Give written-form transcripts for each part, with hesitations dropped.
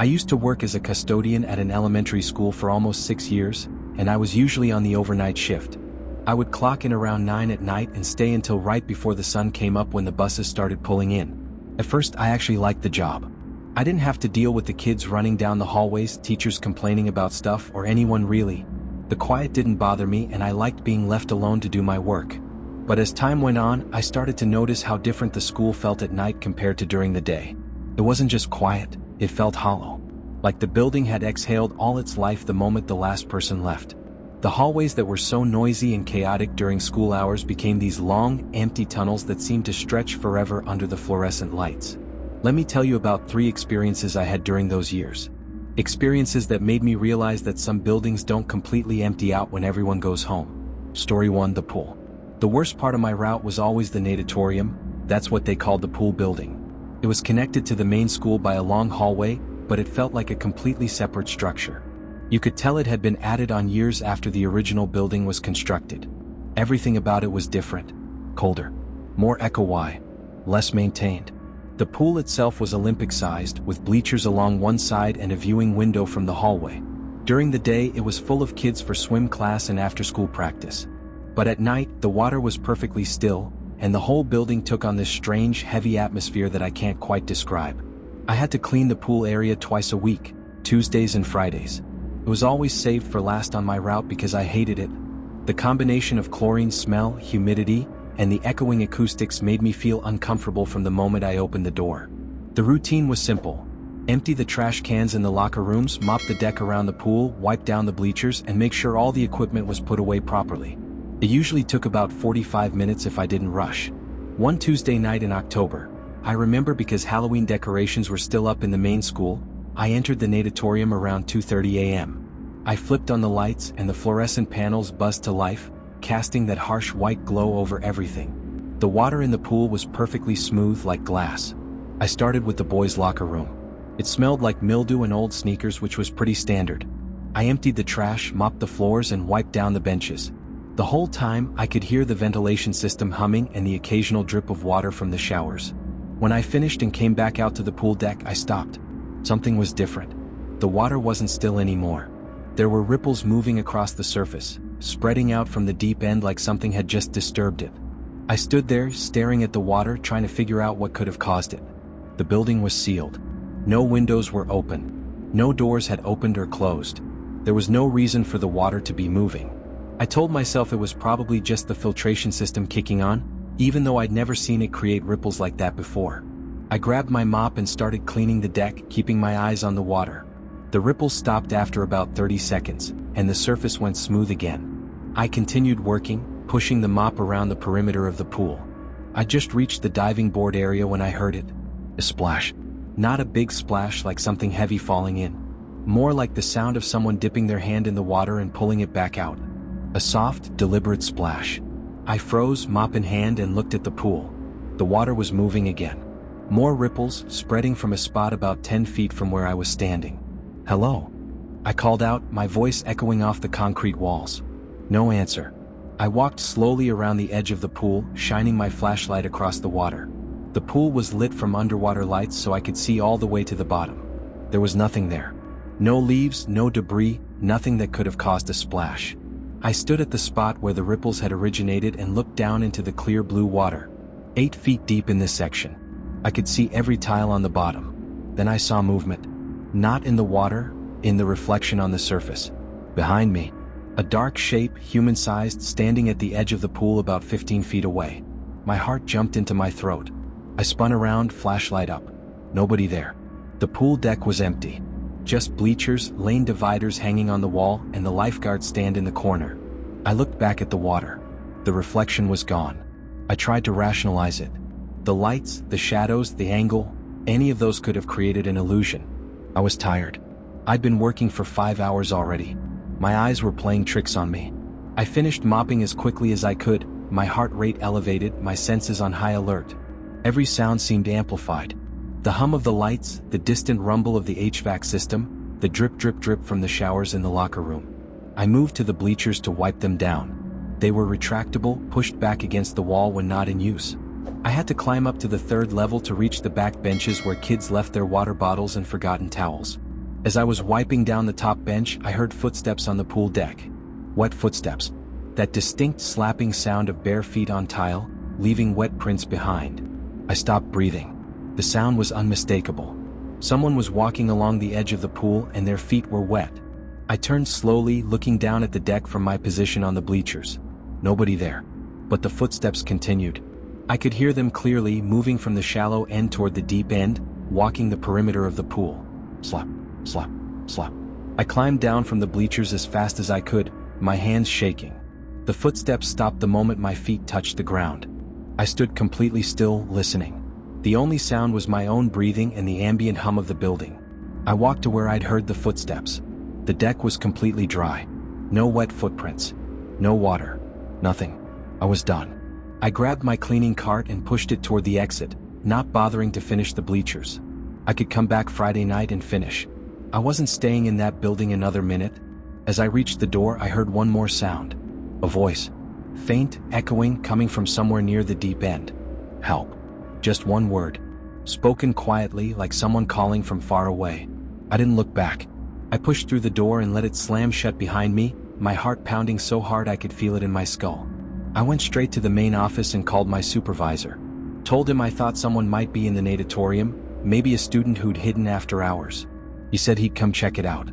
I used to work as a custodian at an elementary school for almost 6 years, and I was usually on the overnight shift. I would clock in around 9 at night and stay until right before the sun came up when the buses started pulling in. At first, I actually liked the job. I didn't have to deal with the kids running down the hallways, teachers complaining about stuff, or anyone really. The quiet didn't bother me, and I liked being left alone to do my work. But as time went on, I started to notice how different the school felt at night compared to during the day. It wasn't just quiet, it felt hollow. Like the building had exhaled all its life the moment the last person left. The hallways that were so noisy and chaotic during school hours became these long, empty tunnels that seemed to stretch forever under the fluorescent lights. Let me tell you about 3 experiences I had during those years. Experiences that made me realize that some buildings don't completely empty out when everyone goes home. Story 1: the pool. The worst part of my route was always the natatorium. That's what they called the pool building. It was connected to the main school by a long hallway, but it felt like a completely separate structure. You could tell it had been added on years after the original building was constructed. Everything about it was different. Colder. More echo-y. Less maintained. The pool itself was Olympic-sized, with bleachers along one side and a viewing window from the hallway. During the day, it was full of kids for swim class and after-school practice. But at night, the water was perfectly still, and the whole building took on this strange, heavy atmosphere that I can't quite describe. I had to clean the pool area twice a week, Tuesdays and Fridays. It was always saved for last on my route because I hated it. The combination of chlorine smell, humidity, and the echoing acoustics made me feel uncomfortable from the moment I opened the door. The routine was simple. Empty the trash cans in the locker rooms, mop the deck around the pool, wipe down the bleachers, and make sure all the equipment was put away properly. It usually took about 45 minutes if I didn't rush. One Tuesday night in October, I remember because Halloween decorations were still up in the main school, I entered the natatorium around 2:30 a.m. I flipped on the lights and the fluorescent panels buzzed to life, casting that harsh white glow over everything. The water in the pool was perfectly smooth like glass. I started with the boys' locker room. It smelled like mildew and old sneakers, which was pretty standard. I emptied the trash, mopped the floors, and wiped down the benches. The whole time, I could hear the ventilation system humming and the occasional drip of water from the showers. When I finished and came back out to the pool deck, I stopped. Something was different. The water wasn't still anymore. There were ripples moving across the surface, spreading out from the deep end like something had just disturbed it. I stood there, staring at the water, trying to figure out what could have caused it. The building was sealed. No windows were open. No doors had opened or closed. There was no reason for the water to be moving. I told myself it was probably just the filtration system kicking on, even though I'd never seen it create ripples like that before. I grabbed my mop and started cleaning the deck, keeping my eyes on the water. The ripples stopped after about 30 seconds, and the surface went smooth again. I continued working, pushing the mop around the perimeter of the pool. I just reached the diving board area when I heard it. A splash. Not a big splash like something heavy falling in. More like the sound of someone dipping their hand in the water and pulling it back out. A soft, deliberate splash. I froze, mop in hand, and looked at the pool. The water was moving again. More ripples, spreading from a spot about 10 feet from where I was standing. "Hello?" I called out, my voice echoing off the concrete walls. No answer. I walked slowly around the edge of the pool, shining my flashlight across the water. The pool was lit from underwater lights so I could see all the way to the bottom. There was nothing there. No leaves, no debris, nothing that could have caused a splash. I stood at the spot where the ripples had originated and looked down into the clear blue water. 8 feet deep in this section. I could see every tile on the bottom. Then I saw movement. Not in the water, in the reflection on the surface. Behind me. A dark shape, human-sized, standing at the edge of the pool about 15 feet away. My heart jumped into my throat. I spun around, flashlight up. Nobody there. The pool deck was empty. Just bleachers, lane dividers hanging on the wall, and the lifeguard stand in the corner. I looked back at the water. The reflection was gone. I tried to rationalize it. The lights, the shadows, the angle, any of those could have created an illusion. I was tired. I'd been working for 5 hours already. My eyes were playing tricks on me. I finished mopping as quickly as I could, my heart rate elevated, my senses on high alert. Every sound seemed amplified. The hum of the lights, the distant rumble of the HVAC system, the drip drip drip from the showers in the locker room. I moved to the bleachers to wipe them down. They were retractable, pushed back against the wall when not in use. I had to climb up to the 3rd level to reach the back benches where kids left their water bottles and forgotten towels. As I was wiping down the top bench, I heard footsteps on the pool deck. Wet footsteps. That distinct slapping sound of bare feet on tile, leaving wet prints behind. I stopped breathing. The sound was unmistakable. Someone was walking along the edge of the pool and their feet were wet. I turned slowly, looking down at the deck from my position on the bleachers. Nobody there. But the footsteps continued. I could hear them clearly, moving from the shallow end toward the deep end, walking the perimeter of the pool. Slap, slap, slap. I climbed down from the bleachers as fast as I could, my hands shaking. The footsteps stopped the moment my feet touched the ground. I stood completely still, listening. The only sound was my own breathing and the ambient hum of the building. I walked to where I'd heard the footsteps. The deck was completely dry. No wet footprints. No water. Nothing. I was done. I grabbed my cleaning cart and pushed it toward the exit, not bothering to finish the bleachers. I could come back Friday night and finish. I wasn't staying in that building another minute. As I reached the door, I heard one more sound. A voice. Faint, echoing, coming from somewhere near the deep end. Help. Just one word. Spoken quietly, like someone calling from far away. I didn't look back. I pushed through the door and let it slam shut behind me, my heart pounding so hard I could feel it in my skull. I went straight to the main office and called my supervisor. Told him I thought someone might be in the natatorium, maybe a student who'd hidden after hours. He said he'd come check it out.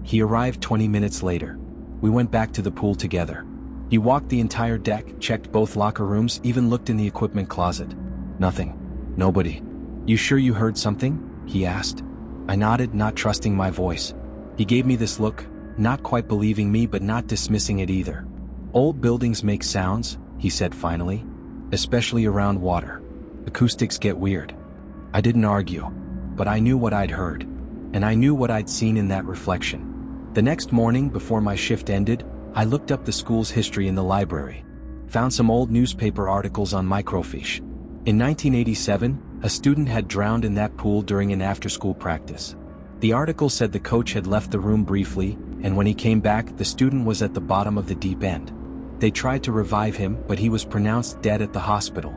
He arrived 20 minutes later. We went back to the pool together. He walked the entire deck, checked both locker rooms, even looked in the equipment closet. Nothing. Nobody. You sure you heard something? He asked. I nodded, not trusting my voice. He gave me this look, not quite believing me but not dismissing it either. Old buildings make sounds, he said finally. Especially around water. Acoustics get weird. I didn't argue. But I knew what I'd heard. And I knew what I'd seen in that reflection. The next morning, before my shift ended, I looked up the school's history in the library. Found some old newspaper articles on microfiche. In 1987, a student had drowned in that pool during an after-school practice. The article said the coach had left the room briefly, and when he came back, the student was at the bottom of the deep end. They tried to revive him, but he was pronounced dead at the hospital.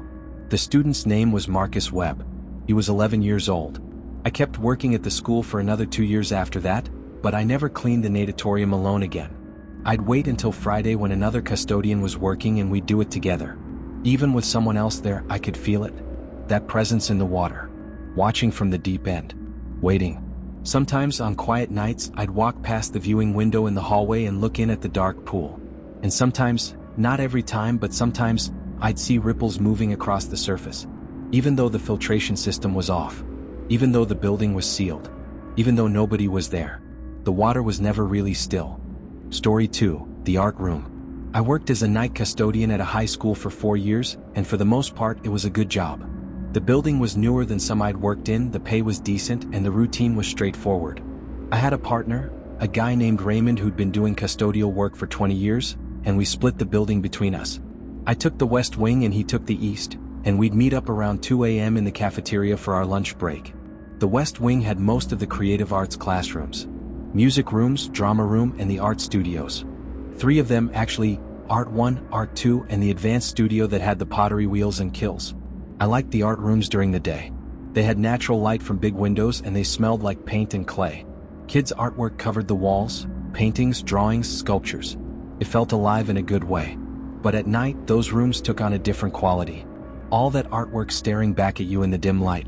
The student's name was Marcus Webb. He was 11 years old. I kept working at the school for another 2 years after that, but I never cleaned the natatorium alone again. I'd wait until Friday when another custodian was working and we'd do it together. Even with someone else there, I could feel it. That presence in the water. Watching from the deep end. Waiting. Sometimes on quiet nights, I'd walk past the viewing window in the hallway and look in at the dark pool. And sometimes, not every time, but sometimes, I'd see ripples moving across the surface. Even though the filtration system was off. Even though the building was sealed. Even though nobody was there. The water was never really still. Story 2, the art room. I worked as a night custodian at a high school for 4 years, and for the most part it was a good job. The building was newer than some I'd worked in, the pay was decent, and the routine was straightforward. I had a partner, a guy named Raymond who'd been doing custodial work for 20 years, and we split the building between us. I took the west wing and he took the east, and we'd meet up around 2 a.m. in the cafeteria for our lunch break. The west wing had most of the creative arts classrooms. Music rooms, drama room, and the art studios. 3 of them actually, Art 1, Art 2, and the advanced studio that had the pottery wheels and kilns. I liked the art rooms during the day. They had natural light from big windows and they smelled like paint and clay. Kids' artwork covered the walls, paintings, drawings, sculptures. It felt alive in a good way. But at night, those rooms took on a different quality. All that artwork staring back at you in the dim light.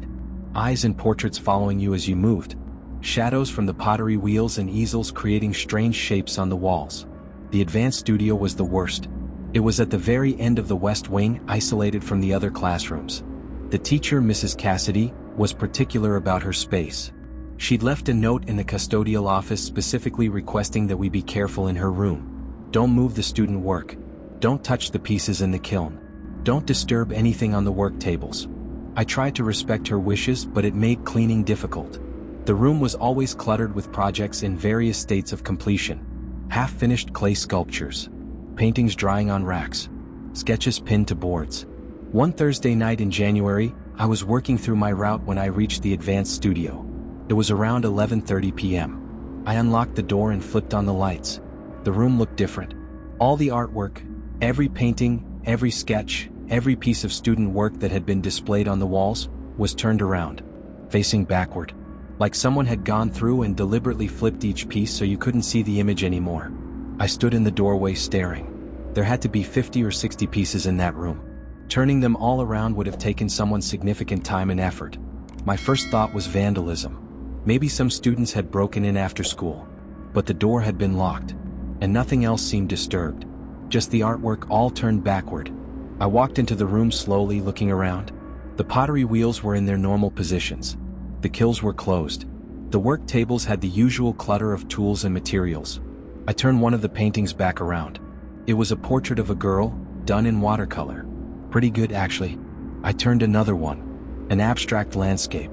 Eyes and portraits following you as you moved. Shadows from the pottery wheels and easels creating strange shapes on the walls. The advanced studio was the worst. It was at the very end of the west wing, isolated from the other classrooms. The teacher, Mrs. Cassidy, was particular about her space. She'd left a note in the custodial office specifically requesting that we be careful in her room. Don't move the student work. Don't touch the pieces in the kiln. Don't disturb anything on the work tables. I tried to respect her wishes, but it made cleaning difficult. The room was always cluttered with projects in various states of completion. Half-finished clay sculptures. Paintings drying on racks. Sketches pinned to boards. One Thursday night in January, I was working through my route when I reached the advanced studio. It was around 11:30 p.m. I unlocked the door and flipped on the lights. The room looked different. All the artwork, every painting, every sketch, every piece of student work that had been displayed on the walls, was turned around, facing backward. like someone had gone through and deliberately flipped each piece so you couldn't see the image anymore. I stood in the doorway staring. There had to be 50 or 60 pieces in that room. Turning them all around would have taken someone significant time and effort. My first thought was vandalism. Maybe some students had broken in after school. But the door had been locked, and nothing else seemed disturbed. Just the artwork all turned backward. I walked into the room slowly, looking around. The pottery wheels were in their normal positions. The kilns were closed. The work tables had the usual clutter of tools and materials. I turned one of the paintings back around. It was a portrait of a girl, done in watercolor. Pretty good, actually. I turned another one, an abstract landscape.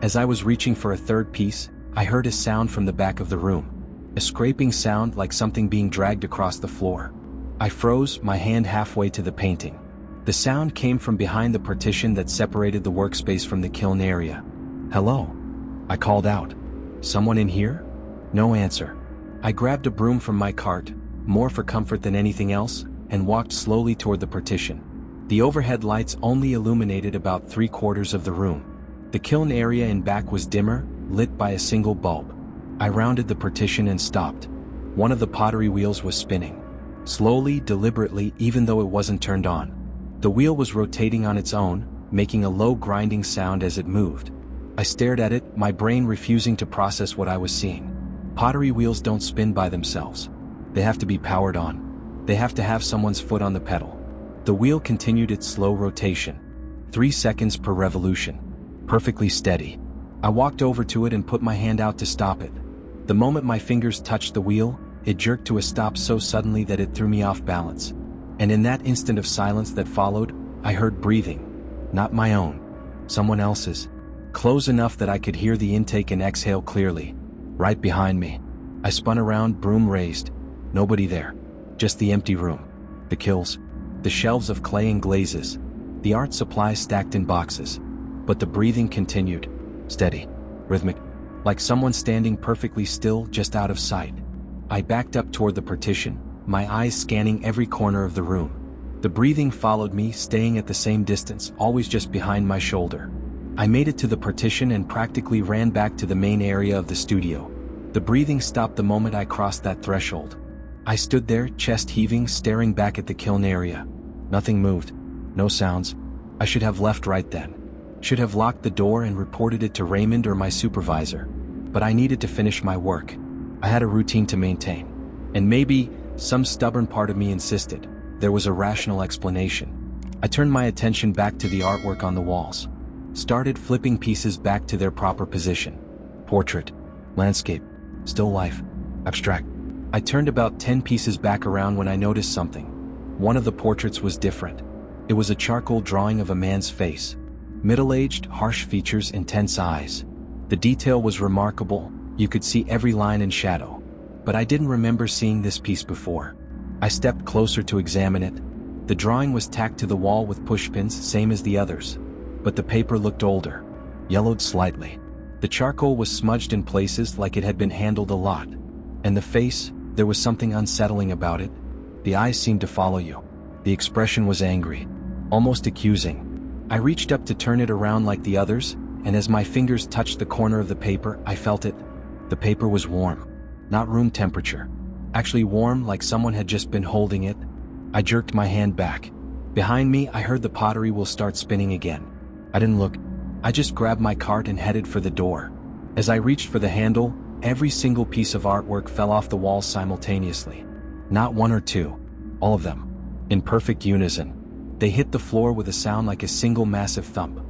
As I was reaching for a third piece, I heard a sound from the back of the room. A scraping sound like something being dragged across the floor. I froze, my hand halfway to the painting. The sound came from behind the partition that separated the workspace from the kiln area. "Hello?" I called out. "Someone in here?" No answer. I grabbed a broom from my cart, more for comfort than anything else, and walked slowly toward the partition. The overhead lights only illuminated about 3/4 of the room. The kiln area in back was dimmer, lit by a single bulb. I rounded the partition and stopped. One of the pottery wheels was spinning. Slowly, deliberately, even though it wasn't turned on. The wheel was rotating on its own, making a low grinding sound as it moved. I stared at it, my brain refusing to process what I was seeing. Pottery wheels don't spin by themselves. They have to be powered on. They have to have someone's foot on the pedal. The wheel continued its slow rotation. 3 seconds per revolution. Perfectly steady. I walked over to it and put my hand out to stop it. The moment my fingers touched the wheel, it jerked to a stop so suddenly that it threw me off balance. And in that instant of silence that followed, I heard breathing. Not my own. Someone else's. Close enough that I could hear the intake and exhale clearly. Right behind me. I spun around, broom raised. Nobody there. Just the empty room. The kilns. The shelves of clay and glazes. The art supplies stacked in boxes. But the breathing continued. Steady. Rhythmic. Like someone standing perfectly still, just out of sight. I backed up toward the partition, my eyes scanning every corner of the room. The breathing followed me, staying at the same distance, always just behind my shoulder. I made it to the partition and practically ran back to the main area of the studio. The breathing stopped the moment I crossed that threshold. I stood there, chest heaving, staring back at the kiln area. Nothing moved. No sounds. I should have left right then. Should have locked the door and reported it to Raymond or my supervisor. But I needed to finish my work. I had a routine to maintain. And maybe, some stubborn part of me insisted, there was a rational explanation. I turned my attention back to the artwork on the walls. Started flipping pieces back to their proper position. Portrait. Landscape. Still life. Abstract. I turned about 10 pieces back around when I noticed something. One of the portraits was different. It was a charcoal drawing of a man's face. Middle-aged, harsh features, intense eyes. The detail was remarkable. You could see every line and shadow. But I didn't remember seeing this piece before. I stepped closer to examine it. The drawing was tacked to the wall with pushpins, same as the others. But the paper looked older. Yellowed slightly. The charcoal was smudged in places like it had been handled a lot. And the face, there was something unsettling about it. The eyes seemed to follow you. The expression was angry. Almost accusing. I reached up to turn it around like the others, and as my fingers touched the corner of the paper, I felt it. The paper was warm. Not room temperature. Actually warm, like someone had just been holding it. I jerked my hand back. Behind me, I heard the pottery wheel start spinning again. I didn't look. I just grabbed my cart and headed for the door. As I reached for the handle, every single piece of artwork fell off the wall simultaneously. Not one or two. All of them. In perfect unison. They hit the floor with a sound like a single massive thump.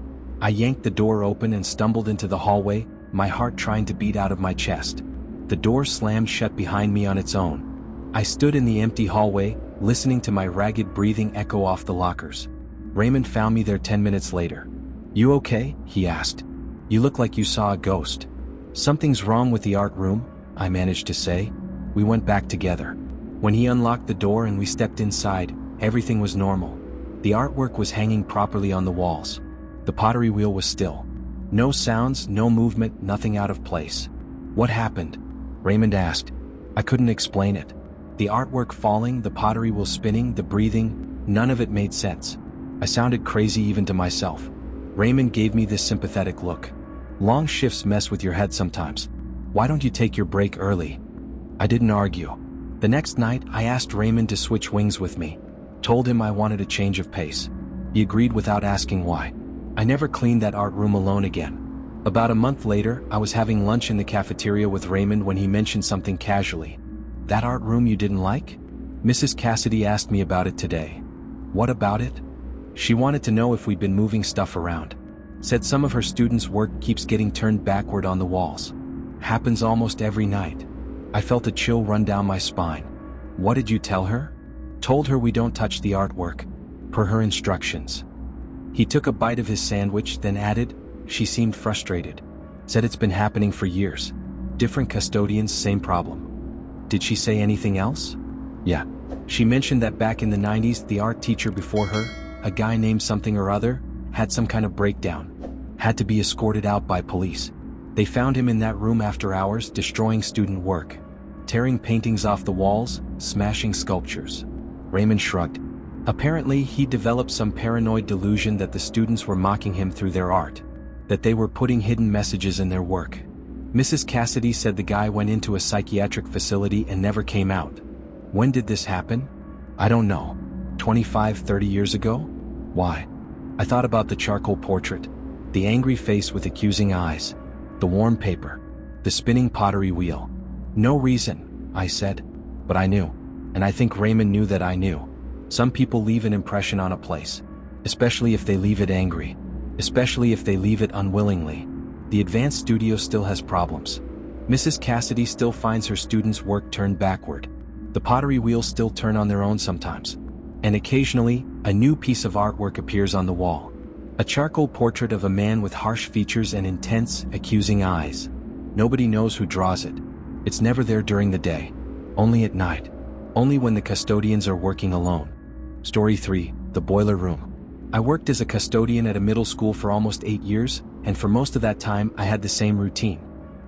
I yanked the door open and stumbled into the hallway, my heart trying to beat out of my chest. The door slammed shut behind me on its own. I stood in the empty hallway, listening to my ragged breathing echo off the lockers. Raymond found me there 10 minutes later. "You okay?" he asked. "You look like you saw a ghost." "Something's wrong with the art room," I managed to say. We went back together. When he unlocked the door and we stepped inside, everything was normal. The artwork was hanging properly on the walls. The pottery wheel was still. No sounds, no movement, nothing out of place. "What happened?" Raymond asked. I couldn't explain it. The artwork falling, the pottery wheel spinning, the breathing, none of it made sense. I sounded crazy even to myself. Raymond gave me this sympathetic look. Long shifts mess with your head sometimes. Why don't you take your break early? I didn't argue. The next night, I asked Raymond to switch wings with me. Told him I wanted a change of pace. He agreed without asking why. I never cleaned that art room alone again. About a month later, I was having lunch in the cafeteria with Raymond when he mentioned something casually. "That art room you didn't like?" Mrs. Cassidy asked me about it today. What about it? She wanted to know if we'd been moving stuff around. Said some of her students' work keeps getting turned backward on the walls. Happens almost every night. I felt a chill run down my spine. What did you tell her? Told her we don't touch the artwork, per her instructions. He took a bite of his sandwich, then added, she seemed frustrated. Said it's been happening for years. Different custodians, same problem. Did she say anything else? Yeah. She mentioned that back in the 90s, the art teacher before her, a guy named something or other, had some kind of breakdown. Had to be escorted out by police. They found him in that room after hours, destroying student work. Tearing paintings off the walls, smashing sculptures. Raymond shrugged. Apparently, he developed some paranoid delusion that the students were mocking him through their art. That they were putting hidden messages in their work. Mrs. Cassidy said the guy went into a psychiatric facility and never came out. When did this happen? I don't know. 25, 30 years ago? Why? I thought about the charcoal portrait. The angry face with accusing eyes. The warm paper. The spinning pottery wheel. No reason, I said. But I knew. And I think Raymond knew that I knew. Some people leave an impression on a place. Especially if they leave it angry. Especially if they leave it unwillingly. The advanced studio still has problems. Mrs. Cassidy still finds her students' work turned backward. The pottery wheels still turn on their own sometimes. And occasionally, a new piece of artwork appears on the wall. A charcoal portrait of a man with harsh features and intense, accusing eyes. Nobody knows who draws it. It's never there during the day. Only at night. Only when the custodians are working alone. Story 3, The Boiler Room. I worked as a custodian at a middle school for almost 8 years, and for most of that time I had the same routine.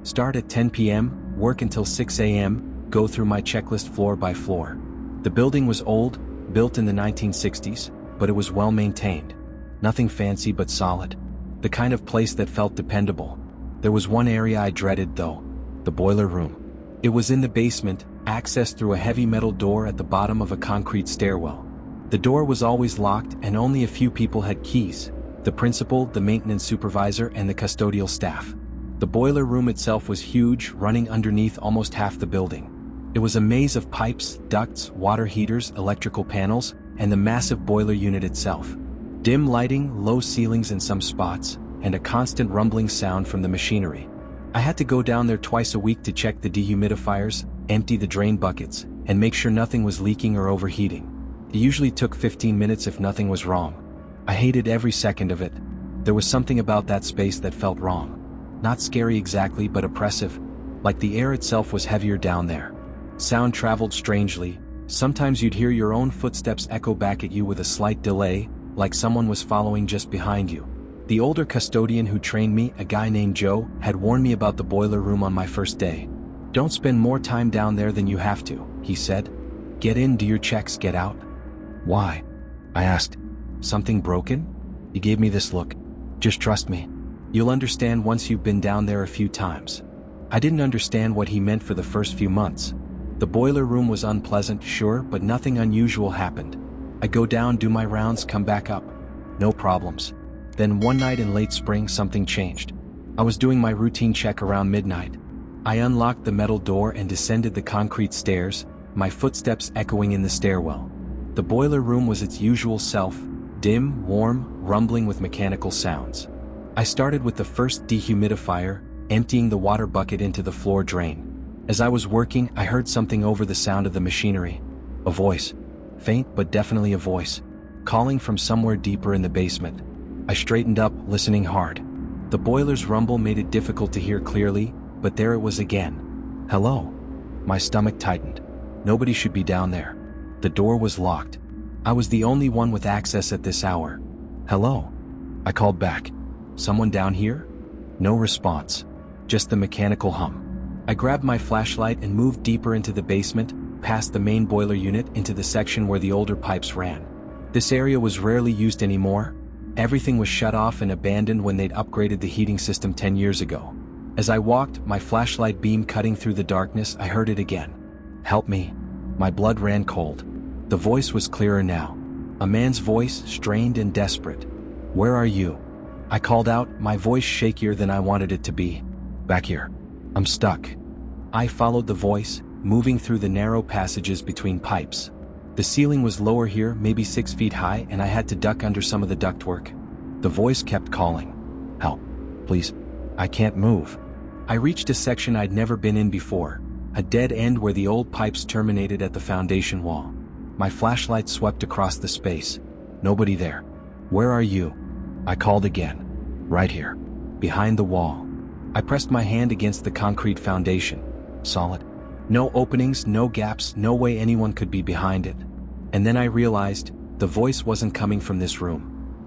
Start at 10 p.m., work until 6 a.m., go through my checklist floor by floor. The building was old, built in the 1960s, but it was well maintained. Nothing fancy but solid. The kind of place that felt dependable. There was one area I dreaded though. The boiler room. It was in the basement, accessed through a heavy metal door at the bottom of a concrete stairwell. The door was always locked and only a few people had keys. The principal, the maintenance supervisor, and the custodial staff. The boiler room itself was huge, running underneath almost half the building. It was a maze of pipes, ducts, water heaters, electrical panels, and the massive boiler unit itself. Dim lighting, low ceilings in some spots, and a constant rumbling sound from the machinery. I had to go down there twice a week to check the dehumidifiers, empty the drain buckets, and make sure nothing was leaking or overheating. It usually took 15 minutes if nothing was wrong. I hated every second of it. There was something about that space that felt wrong. Not scary exactly, but oppressive. Like the air itself was heavier down there. Sound traveled strangely. Sometimes you'd hear your own footsteps echo back at you with a slight delay, like someone was following just behind you. The older custodian who trained me, a guy named Joe, had warned me about the boiler room on my first day. Don't spend more time down there than you have to, he said. Get in, do your checks, get out. Why? I asked. Something broken? He gave me this look. Just trust me. You'll understand once you've been down there a few times. I didn't understand what he meant for the first few months. The boiler room was unpleasant, sure, but nothing unusual happened. I go down, do my rounds, come back up. No problems. Then one night in late spring, something changed. I was doing my routine check around midnight. I unlocked the metal door and descended the concrete stairs, my footsteps echoing in the stairwell. The boiler room was its usual self, dim, warm, rumbling with mechanical sounds. I started with the first dehumidifier, emptying the water bucket into the floor drain. As I was working, I heard something over the sound of the machinery. A voice. Faint, but definitely a voice. Calling from somewhere deeper in the basement. I straightened up, listening hard. The boiler's rumble made it difficult to hear clearly, but there it was again. Hello? My stomach tightened. Nobody should be down there. The door was locked. I was the only one with access at this hour. Hello? I called back. Someone down here? No response. Just the mechanical hum. I grabbed my flashlight and moved deeper into the basement, past the main boiler unit into the section where the older pipes ran. This area was rarely used anymore. Everything was shut off and abandoned when they'd upgraded the heating system 10 years ago. As I walked, my flashlight beam cutting through the darkness, I heard it again. "Help me." My blood ran cold. The voice was clearer now. A man's voice, strained and desperate. "Where are you?" I called out, my voice shakier than I wanted it to be. "Back here. I'm stuck." I followed the voice, moving through the narrow passages between pipes. The ceiling was lower here, maybe 6 feet high, and I had to duck under some of the ductwork. The voice kept calling. "Help. Please. I can't move." I reached a section I'd never been in before, a dead end where the old pipes terminated at the foundation wall. My flashlight swept across the space. Nobody there. "Where are you?" I called again. "Right here. Behind the wall." I pressed my hand against the concrete foundation. Solid. No openings, no gaps, no way anyone could be behind it. And then I realized, the voice wasn't coming from this room.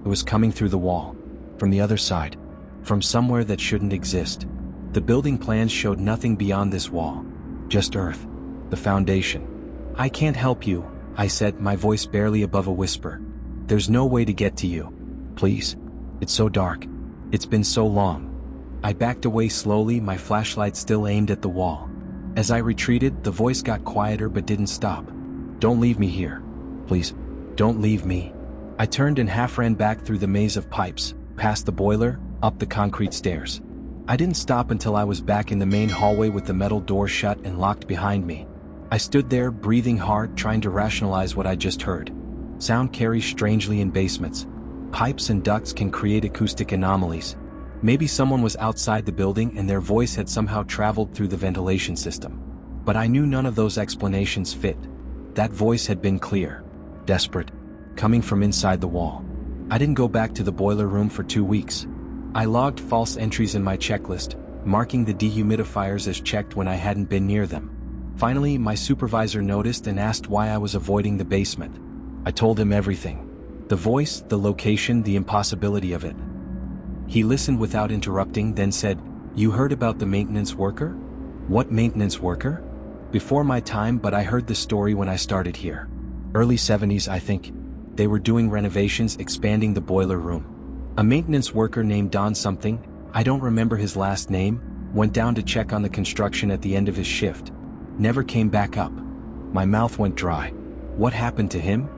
It was coming through the wall. From the other side. From somewhere that shouldn't exist. The building plans showed nothing beyond this wall. Just earth. The foundation. "I can't help you," I said, my voice barely above a whisper. "There's no way to get to you. Please. It's so dark. It's been so long." I backed away slowly, my flashlight still aimed at the wall. As I retreated, the voice got quieter but didn't stop. "Don't leave me here. Please. Don't leave me." I turned and half ran back through the maze of pipes, past the boiler, up the concrete stairs. I didn't stop until I was back in the main hallway with the metal door shut and locked behind me. I stood there, breathing hard, trying to rationalize what I just heard. Sound carries strangely in basements. Pipes and ducts can create acoustic anomalies. Maybe someone was outside the building and their voice had somehow traveled through the ventilation system. But I knew none of those explanations fit. That voice had been clear. Desperate. Coming from inside the wall. I didn't go back to the boiler room for 2 weeks. I logged false entries in my checklist, marking the dehumidifiers as checked when I hadn't been near them. Finally, my supervisor noticed and asked why I was avoiding the basement. I told him everything. The voice, the location, the impossibility of it. He listened without interrupting, then said, "You heard about the maintenance worker?" "What maintenance worker?" "Before my time, but I heard the story when I started here. Early 70s, I think. They were doing renovations, expanding the boiler room. A maintenance worker named Don something, I don't remember his last name, went down to check on the construction at the end of his shift. Never came back up." My mouth went dry. "What happened to him?"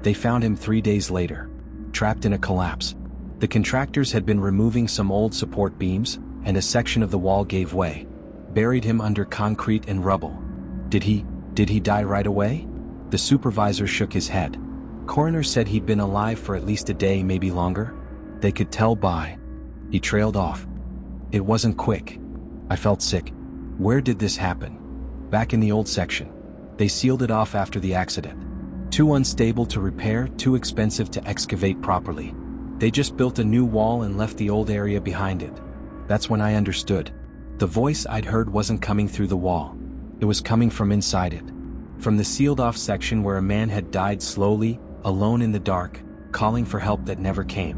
"They found him 3 days later. Trapped in a collapse. The contractors had been removing some old support beams, and a section of the wall gave way. Buried him under concrete and rubble." Did he die right away?" The supervisor shook his head. "Coroner said he'd been alive for at least a day, maybe longer. They could tell by." He trailed off. "It wasn't quick." I felt sick. "Where did this happen?" "Back in the old section. They sealed it off after the accident. Too unstable to repair, too expensive to excavate properly. They just built a new wall and left the old area behind it." That's when I understood. The voice I'd heard wasn't coming through the wall. It was coming from inside it. From the sealed-off section where a man had died slowly, alone in the dark, calling for help that never came.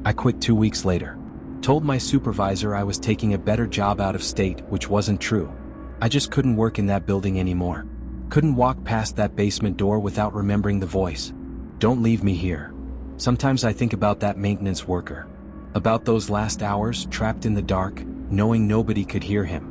I quit 2 weeks later. Told my supervisor I was taking a better job out of state, which wasn't true. I just couldn't work in that building anymore. Couldn't walk past that basement door without remembering the voice. "Don't leave me here." Sometimes I think about that maintenance worker. About those last hours, trapped in the dark, knowing nobody could hear him.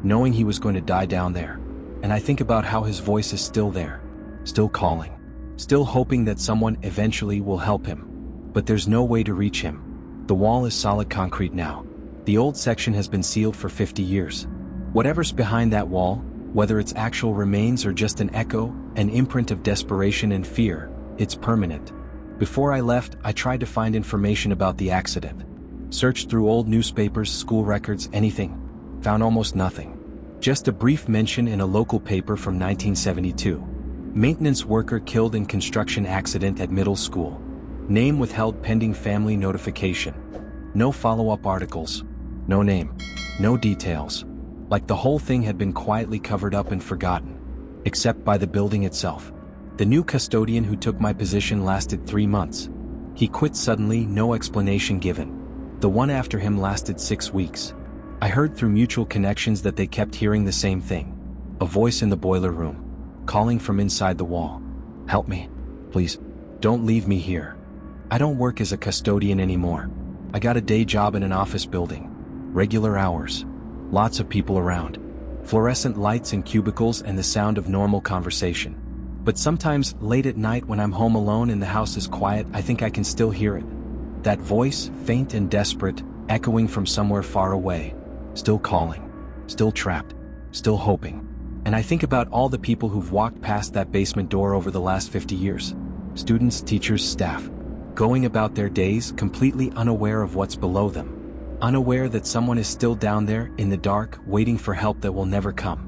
Knowing he was going to die down there. And I think about how his voice is still there. Still calling. Still hoping that someone eventually will help him. But there's no way to reach him. The wall is solid concrete now. The old section has been sealed for 50 years. Whatever's behind that wall, whether it's actual remains or just an echo, an imprint of desperation and fear, it's permanent. Before I left, I tried to find information about the accident. Searched through old newspapers, school records, anything. Found almost nothing. Just a brief mention in a local paper from 1972. Maintenance worker killed in construction accident at middle school. Name withheld pending family notification. No follow-up articles. No name. No details. Like the whole thing had been quietly covered up and forgotten. Except by the building itself. The new custodian who took my position lasted 3 months. He quit suddenly, no explanation given. The one after him lasted 6 weeks. I heard through mutual connections that they kept hearing the same thing. A voice in the boiler room. Calling from inside the wall. "Help me. Please. Don't leave me here." I don't work as a custodian anymore. I got a day job in an office building. Regular hours. Lots of people around. Fluorescent lights in cubicles and the sound of normal conversation. But sometimes, late at night when I'm home alone and the house is quiet, I think I can still hear it. That voice, faint and desperate, echoing from somewhere far away. Still calling. Still trapped. Still hoping. And I think about all the people who've walked past that basement door over the last 50 years. Students, teachers, staff. Going about their days completely unaware of what's below them. Unaware that someone is still down there in the dark, waiting for help that will never come.